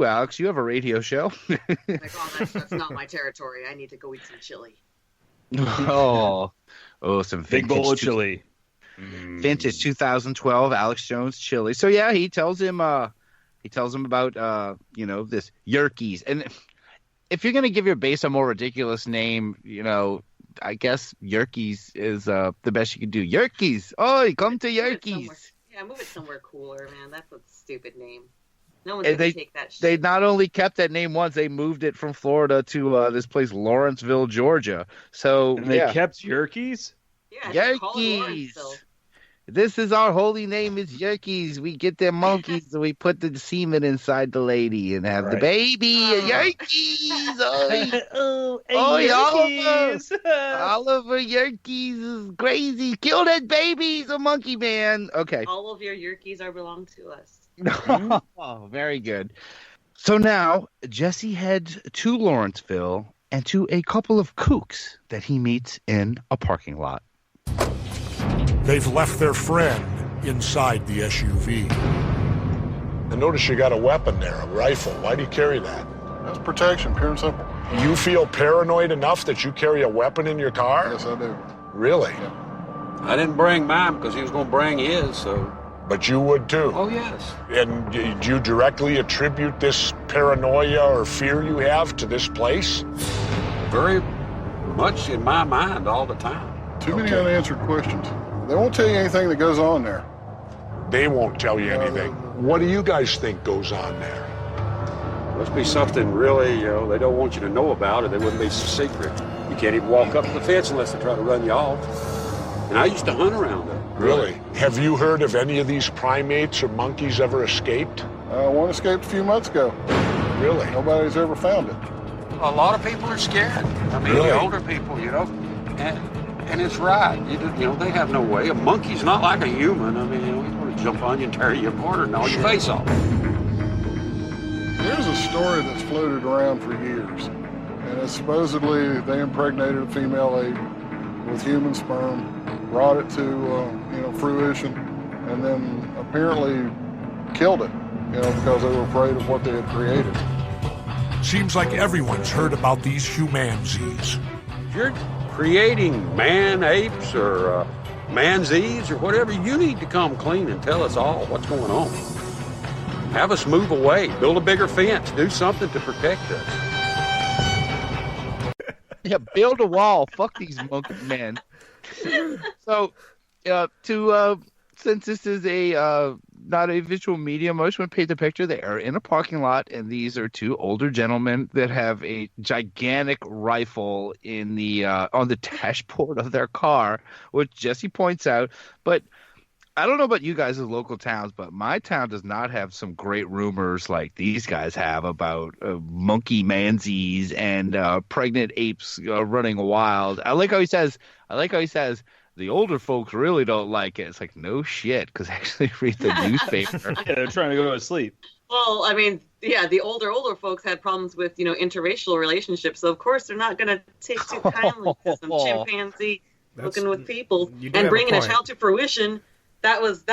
Alex, you have a radio show. Like, oh, that's not my territory. I need to go eat some chili. Oh, some Big bowl of vintage, chili. vintage 2012 Alex Jones chili. So yeah, he tells him about this Yerkes. And if you're gonna give your base a more ridiculous name, I guess Yerkes is the best you can do. Yerkes, oh, come to Yerkes. Yeah, move it somewhere cooler, man. That's a stupid name. No one's gonna take that shit. They not only kept that name once, they moved it from Florida to this place, Lawrenceville, Georgia. So and they kept Yerkes? Yeah, Yerkes. This is our holy name is Yerkes. We get them monkeys and we put the semen inside the lady and have the baby. Yerkes. Oh, Yerkes. Oliver Yerkes is crazy. Kill that baby. He's a monkey man. Okay. All of your Yerkes belong to us. Oh, very good. So now Jesse heads to Lawrenceville and to a couple of kooks that he meets in a parking lot. They've left their friend inside the SUV. I notice you got a weapon there, a rifle. Why do you carry that? That's protection, pure and simple. You feel paranoid enough that you carry a weapon in your car? Yes, I do. Really? Yeah. I didn't bring mine because he was going to bring his, so... But you would too? Oh, yes. And do you directly attribute this paranoia or fear you have to this place? Very much in my mind all the time. Too many unanswered questions. They won't tell you anything that goes on there. They won't tell you anything. What do you guys think goes on there? Must be something really, they don't want you to know about, or they wouldn't be so secret. You can't even walk up to the fence unless they try to run you off. And I used to hunt around there. Really? Have you heard of any of these primates or monkeys ever escaped? One escaped a few months ago. Really? Nobody's ever found it. A lot of people are scared. I mean, Really? The older people, and it's right. They have no way. A monkey's not like a human. I mean, he's going to jump on you and tear you apart and gnaw your face off. There's a story that's floated around for years, and it's supposedly they impregnated a female ape with human sperm, brought it to fruition, and then apparently killed it, because they were afraid of what they had created. Seems like everyone's heard about these Humanzees. You're creating man-apes or manzees or whatever, you need to come clean and tell us all what's going on. Have us move away, build a bigger fence, do something to protect us. Yeah, build a wall. Fuck these monkey men. So, since this is a not a visual medium, I just want to paint the picture. They are in a parking lot, and these are two older gentlemen that have a gigantic rifle in the on the dashboard of their car, which Jesse points out. But I don't know about you guys' local towns, but my town does not have some great rumors like these guys have about monkey manzees and pregnant apes running wild. I like how he says, the older folks really don't like it. It's like, no shit, because I actually read the newspaper. Yeah, they're trying to go to sleep. Well, I mean, yeah, the older folks had problems with, interracial relationships. So, of course, they're not going to take too kindly to some chimpanzee looking with people and bringing a child to fruition. That was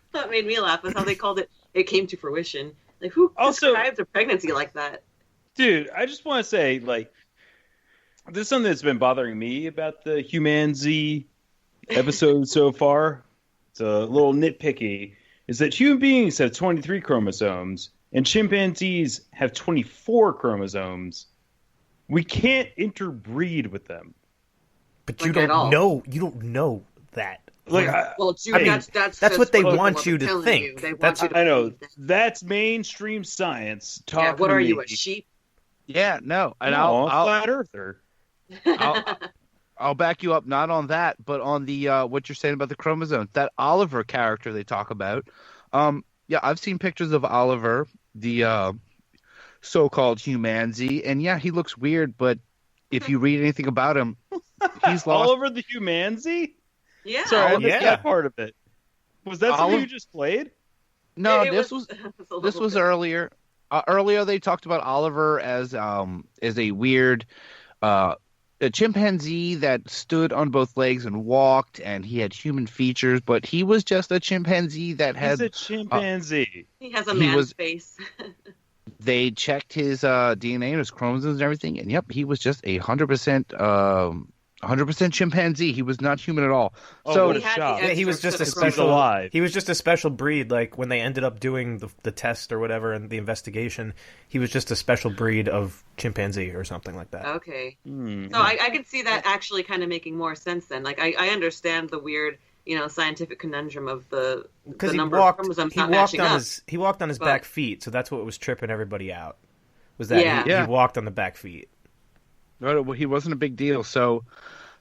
what made me laugh, was how they called it. It came to fruition. Like, who describes a pregnancy like that? Dude, I just want to say, there's something that's been bothering me about the Humanzee episode so far. It's a little nitpicky. Is that human beings have 23 chromosomes and chimpanzees have 24 chromosomes. We can't interbreed with them. But you don't know that. That's what they want you to think. I know. That's mainstream science. Yeah, what are you, a sheep? Yeah, no. And I'll flat earther. I'll back you up, not on that, but on the what you're saying about the chromosomes. That Oliver character they talk about. Yeah, I've seen pictures of Oliver, the so-called Humanzee, and yeah, he looks weird, but if you read anything about him, he's lost. Oliver the Humanzee? Yeah. Sorry, I missed that part of it. Was that something you just played? No, this was earlier. Earlier they talked about Oliver as a weird a chimpanzee that stood on both legs and walked, and he had human features, but he was just a chimpanzee that had... He's a chimpanzee. He has a man's face. They checked his DNA and his chromosomes and everything, and yep, he was just 100% chimpanzee. He was not human at all. Oh, so what a shock. Yeah, he was just a special. He was just a special breed. Like when they ended up doing the test or whatever and the investigation, he was just a special breed of chimpanzee or something like that. Okay, so I could see that actually kind of making more sense then. Like I understand the weird, scientific conundrum of the number of chromosomes not matching up. He walked on his back feet, so that's what was tripping everybody out. Was that he walked on the back feet? No, he wasn't a big deal. So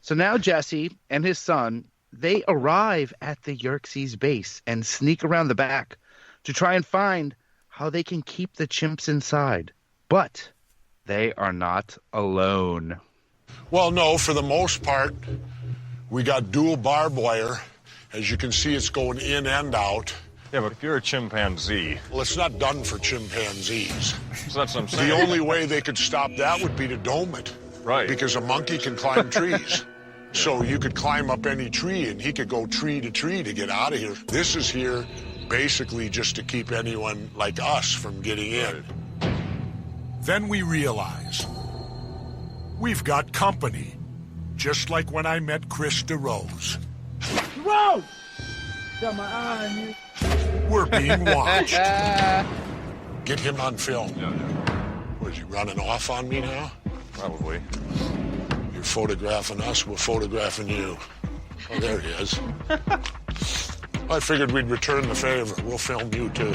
now Jesse and his son, they arrive at the Yerkes base and sneak around the back to try and find how they can keep the chimps inside. But they are not alone. Well, no, for the most part, we got dual barbed wire. As you can see, it's going in and out. Yeah, but if you're a chimpanzee... Well, it's not done for chimpanzees. So that's what I'm saying. The only way they could stop that would be to dome it. Right. Because a monkey can climb trees. So you could climb up any tree, and he could go tree to tree to get out of here. This is here basically just to keep anyone like us from getting in. Then we realize we've got company, just like when I met Chris DeRose. Whoa! Got my eye on you. We're being watched. Get him on film. Was he running off on me now? Probably. You're photographing us, we're photographing you. Oh, there he is. I figured we'd return the favor. We'll film you, too.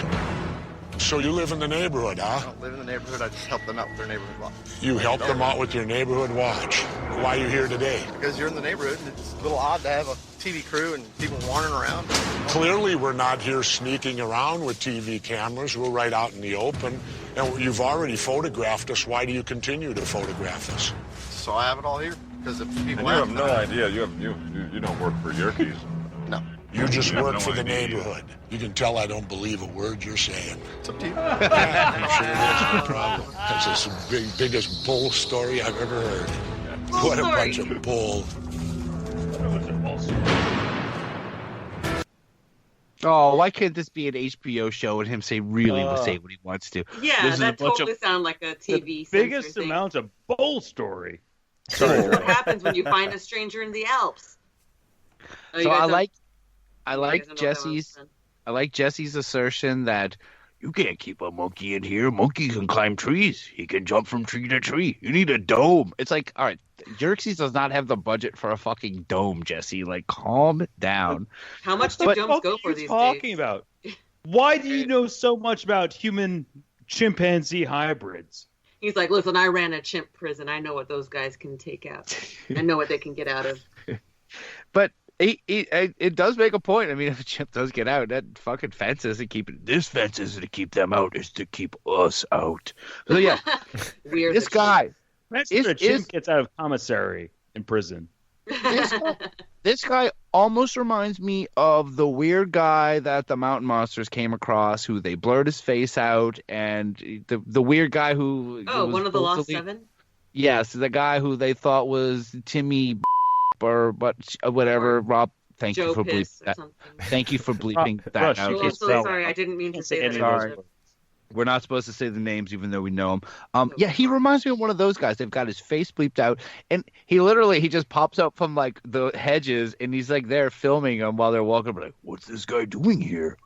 So you live in the neighborhood, huh? I don't live in the neighborhood. I just help them out with their neighborhood watch. You help them out with your neighborhood watch. Why are you here today? Because you're in the neighborhood, and it's a little odd to have a TV crew and people wandering around. Clearly, we're not here sneaking around with TV cameras. We're right out in the open. And you've already photographed us. Why do you continue to photograph us? So I have it all here. Because if people you have no idea. You don't work for Yerkes. No. You just work for the neighborhood. You can tell I don't believe a word you're saying. It's up to you. I'm sure that's no problem. That's the biggest bull story I've ever heard. What a bunch of bull. Oh, why can't this be an HBO show and him say what he wants to? Yeah, that totally sounds like a TV. The biggest amount of bull story. So what happens when you find a stranger in the Alps? Oh, so I like Jesse's assertion that you can't keep a monkey in here. Monkey can climb trees. He can jump from tree to tree. You need a dome. It's like, all right, Yerkes does not have the budget for a fucking dome, Jesse. Like, calm down. How much do domes go for these days? What are you talking about? Why do you know so much about human chimpanzee hybrids? He's like, listen, I ran a chimp prison. I know what those guys can take out. I know what they can get out of. But it does make a point. I mean, if a chimp does get out, that fucking fence isn't keeping. This fence isn't to keep them out. It's to keep us out. So yeah, weird. This guy. A chimp gets out of commissary in prison. This guy almost reminds me of the weird guy that the Mountain Monsters came across, who they blurred his face out, and the weird guy who. One of the Lost Seven. Yes, the guy who they thought was Timmy. Or whatever, Rob. Thank you for bleeping that. Thank you for bleeping that out. I'm so sorry. I didn't mean to say that. Sorry. We're not supposed to say the names, even though we know him. Yeah, he reminds me of one of those guys. They've got his face bleeped out, and he just pops up from like the hedges, and he's like there filming them while they're walking. Like, what's this guy doing here?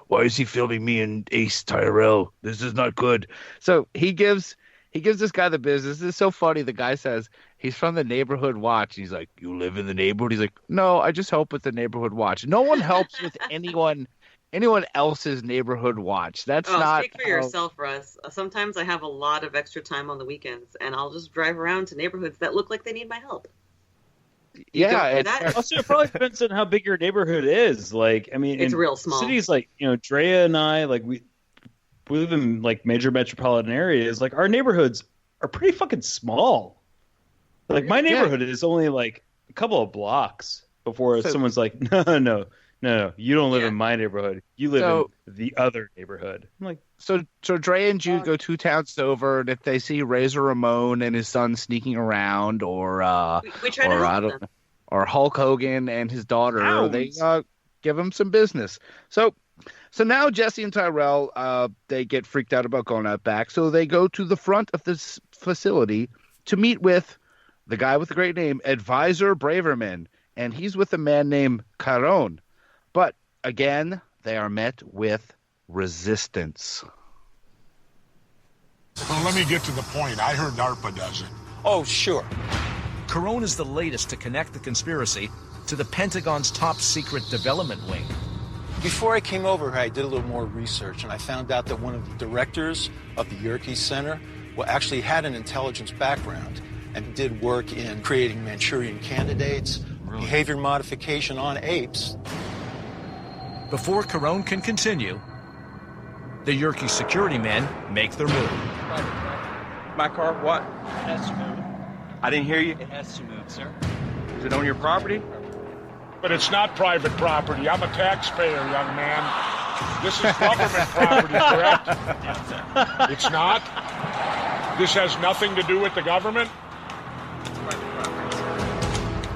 Why is he filming me and Ace Tyrell? This is not good. So he gives this guy the business. This is so funny. The guy says he's from the neighborhood watch. He's like, you live in the neighborhood? He's like, no, I just help with the neighborhood watch. No one helps with anyone else's neighborhood watch. That's not. Speak for yourself, Russ. Sometimes I have a lot of extra time on the weekends, and I'll just drive around to neighborhoods that look like they need my help. Also, it probably depends on how big your neighborhood is. Like, I mean, it's real small. Cities like, Drea and I, like we live in like major metropolitan areas. Like, our neighborhoods are pretty fucking small. Like, my neighborhood is only like a couple of blocks before someone's like, no, you don't live in my neighborhood. You live in the other neighborhood. I'm like, so Dre and Jude go 2 towns over, and if they see Razor Ramon and his son sneaking around, or we try to help them. Or Hulk Hogan and his daughter, they give him some business. So So now Jesse and Tyrell, they get freaked out about going out back. So they go to the front of this facility to meet with the guy with the great name, Advisor Braverman. And he's with a man named Caron. But again, they are met with resistance. Well, let me get to the point. I heard DARPA does it. Oh, sure. Caron is the latest to connect the conspiracy to the Pentagon's top secret development wing. Before I came over here, I did a little more research, and I found out that one of the directors of the Yerkes Center actually had an intelligence background and did work in creating Manchurian candidates, behavior modification on apes. Before Caron can continue, the Yerkes security men make their move. My car, what? It has to move. I didn't hear you. It has to move, sir. Is it on your property? But it's not private property. I'm a taxpayer, young man. This is government property, correct? Yes, sir. It's not? This has nothing to do with the government?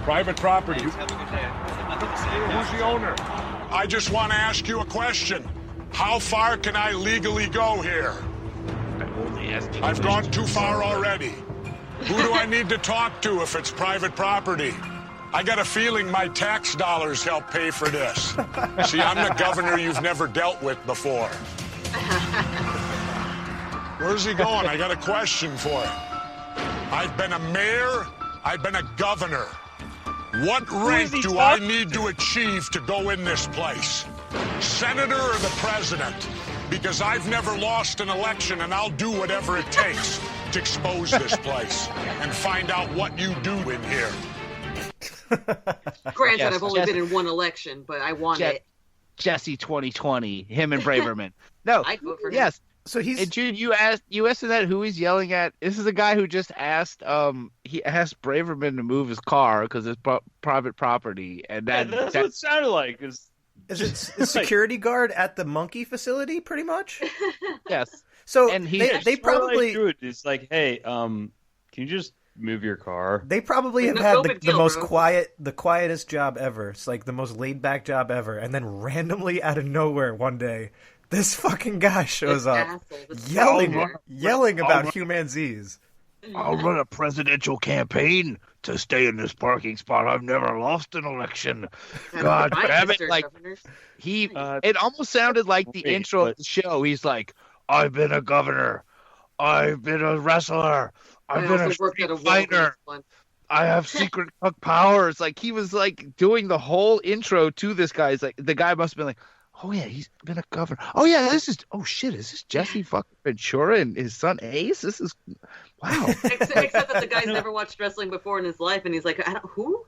Private property. Thanks. Have a good day. Who's the owner? I just want to ask you a question. How far can I legally go here? I've gone too far already. Who do I need to talk to if it's private property? I got a feeling my tax dollars help pay for this. See, I'm the governor you've never dealt with before. Where's he going? I got a question for him. I've been a mayor. I've been a governor. What rank do I need to achieve to go in this place? Senator or the president? Because I've never lost an election, and I'll do whatever it takes to expose this place and find out what you do in here. Granted, Yes, I've only Jesse- been in one election, but I want it. Jesse 2020, him and Braverman. No, I'd vote for him. yes. So he's And Jude, you asked that who he's yelling at. This is a guy who just asked. He asked Braverman to move his car because it's private property, and Yeah, that, that's what it sounded like. Is it a security guard at the monkey facility, pretty much? yes. So And he- they probably It's like, hey, can you just move your car? they probably have No had big the deal, most bro. the quietest job ever. It's like the most laid back job ever, and then randomly out of nowhere one day, this fucking guy shows This up asshole, this yelling billionaire. about Humanzees. I'll run a presidential campaign to stay in this parking spot. I've never lost an election. God Right, damn it! Mr. Like Governor. it almost sounded like the wait, intro but- of the show. He's like, "I've been a governor. I've been a wrestler. I've I been a also worked at street a fighter. Walgreens once. I have secret powers." Like he was like doing the whole intro to this guy. He's like, the guy must have been like, "Oh yeah, he's been a governor. Oh yeah, is this Jesse fucking Ventura and his son Ace? This is wow." Except that the guy's never watched wrestling before in his life, and he's like, who?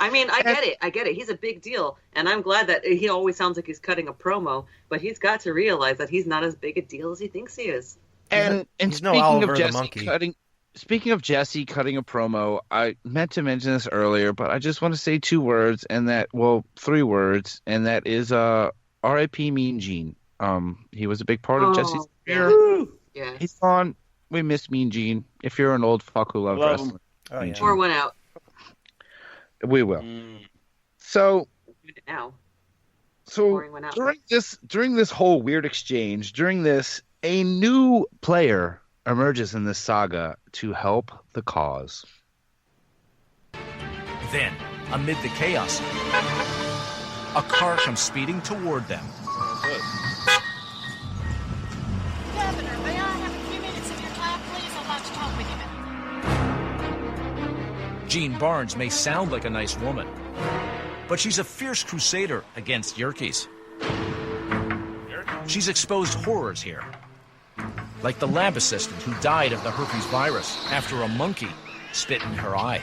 I mean, I get it. He's a big deal, and I'm glad that he always sounds like he's cutting a promo, but he's got to realize that he's not as big a deal as he thinks he is. And he's no speaking Oliver of the Jesse monkey. speaking of Jesse cutting a promo, I meant to mention this earlier, but I just want to say 2 words, and that 3 words, and that is R.I.P. Mean Gene. He was a big part of Jesse's career. Yeah. He's gone. We miss Mean Gene. If you're an old fuck who loved Love wrestling, him. Oh, Mean yeah. Gene. Pour one out We will. So now. So Pouring one out. during this whole weird exchange, a new player emerges in this saga to help the cause. Then, amid the chaos, a car comes speeding toward them. Governor, may I have a few minutes of your time, please? I'd like to talk with you. Jean Barnes may sound like a nice woman, but she's a fierce crusader against Yerkes. She's exposed horrors here, like the lab assistant who died of the herpes virus after a monkey spit in her eye.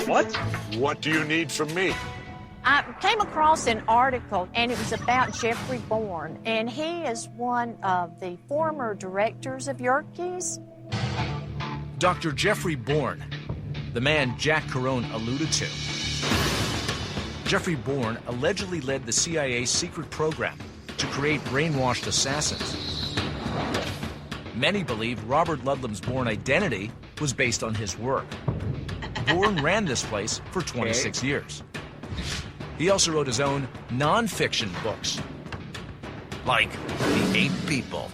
What? What do you need from me? I came across an article, and it was about Jeffrey Bourne, and he is one of the former directors of Yerkes. Dr. Jeffrey Bourne, the man Jack Caron alluded to. Jeffrey Bourne allegedly led the CIA's secret program to create brainwashed assassins. Many believe Robert Ludlum's Bourne identity was based on his work. Bourne ran this place for 26 years. He also wrote his own non-fiction books, like The Ape People.